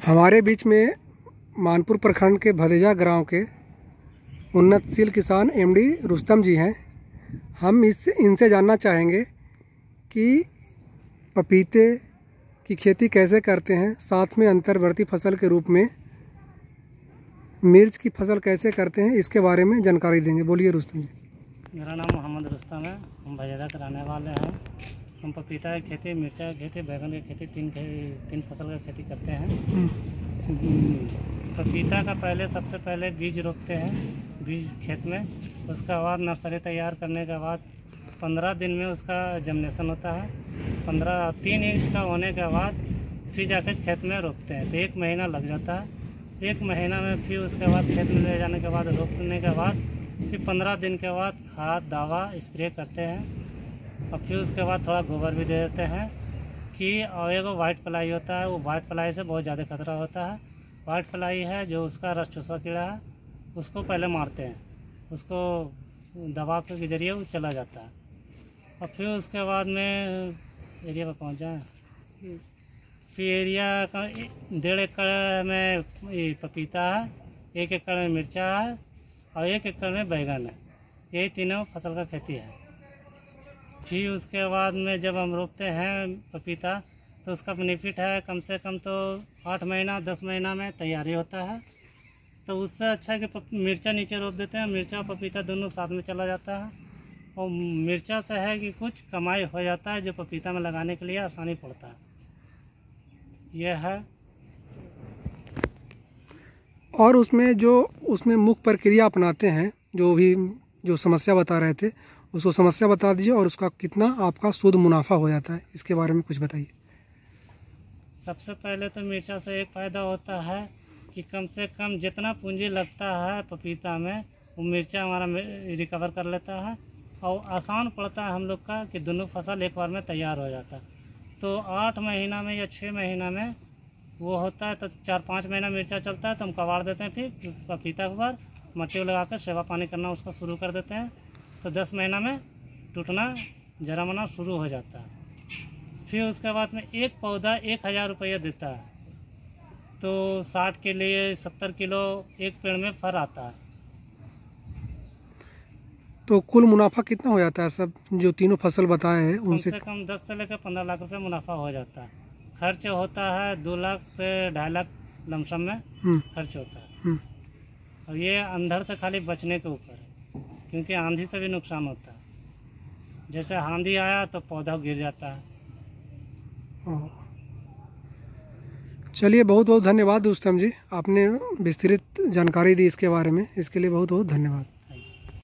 हमारे बीच में मानपुर प्रखंड के भदेजा गांव के उन्नतशील किसान एमडी रुस्तम जी हैं। हम इनसे जानना चाहेंगे कि पपीते की खेती कैसे करते हैं, साथ में अंतर्वर्ती फसल के रूप में मिर्च की फसल कैसे करते हैं, इसके बारे में जानकारी देंगे। बोलिए रुस्तम जी। मेरा नाम मोहम्मद रुस्तम है। हम भदेजा के रहने वाले हैं। हम पपीता की खेती, मिर्चा की खेती, बैगन की खेती, तीन फसल की खेती करते हैं। पपीता का सबसे पहले बीज रोपते हैं बीज खेत में। उसके बाद नर्सरी तैयार करने के बाद 15 दिन में उसका जर्मिनेशन होता है। 3 इंच का होने के बाद फिर जाकर खेत में रोपते हैं, तो 1 महीना लग जाता है। 1 महीना में फिर उसके बाद खेत में ले जाने के बाद रोपने के बाद फिर 15 दिन के बाद खाद दवा स्प्रे करते हैं। और फिर उसके बाद थोड़ा गोबर भी दे देते हैं कि और एक वाइट फ्लाई होता है, वो वाइट फ्लाई से बहुत ज़्यादा खतरा होता है। वाइट फ्लाई है जो उसका रस चूसा कीड़ा है, उसको पहले मारते हैं, उसको दवा के जरिए वो चला जाता है। और फिर उसके बाद में एरिया पर पहुँच जाए, फिर एरिया का 1.5 एकड़ में पपीता है, 1 एकड़ में मिर्चा है और 1 एकड़ में बैगन है। यही तीनों फसल का खेती है। फिर उसके बाद में जब हम रोपते हैं पपीता, तो उसका बेनिफिट है कम से कम तो 8 महीना 10 महीना में तैयारी होता है। तो उससे अच्छा है कि मिर्चा नीचे रोप देते हैं, मिर्चा और पपीता दोनों साथ में चला जाता है। और मिर्चा से है कि कुछ कमाई हो जाता है, जो पपीता में लगाने के लिए आसानी पड़ता है। यह है। और उसमें मुख्य प्रक्रिया अपनाते हैं, जो समस्या बता रहे थे, उसको समस्या बता दीजिए और उसका कितना आपका शुद्ध मुनाफा हो जाता है, इसके बारे में कुछ बताइए। सबसे पहले तो मिर्चा से एक फ़ायदा होता है कि कम से कम जितना पूंजी लगता है पपीता में, वो मिर्चा हमारा रिकवर कर लेता है। और आसान पड़ता है हम लोग का कि दोनों फसल एक बार में तैयार हो जाता है। तो 8 महीना में या 6 महीना में वो होता है, तो 4-5 महीना मिर्चा चलता है, तो हम कबाड़ देते हैं। फिर पपीता के बाद मट्टी लगा कर सेवा पानी करना उसका शुरू कर देते हैं। तो 10 महीना में टूटना जरामना शुरू हो जाता है। फिर उसके बाद में एक पौधा 1000 रुपया देता है, तो 60 के लिए 70 किलो एक पेड़ में फल आता है। तो कुल मुनाफा कितना हो जाता है सब जो तीनों फसल बताए हैं उनसे? कम से कम 10 से लेकर 15 लाख रुपये मुनाफा हो जाता है। खर्च होता है 2 लाख से 2.5 लाख लमसम में खर्च होता है। और ये अंधड़ से खाली बचने के ऊपर है, क्योंकि आंधी से भी नुकसान होता है। जैसे आंधी आया तो पौधा गिर जाता है। चलिए, बहुत बहुत धन्यवाद रुस्तम जी, आपने विस्तृत जानकारी दी इसके बारे में। इसके लिए बहुत बहुत धन्यवाद।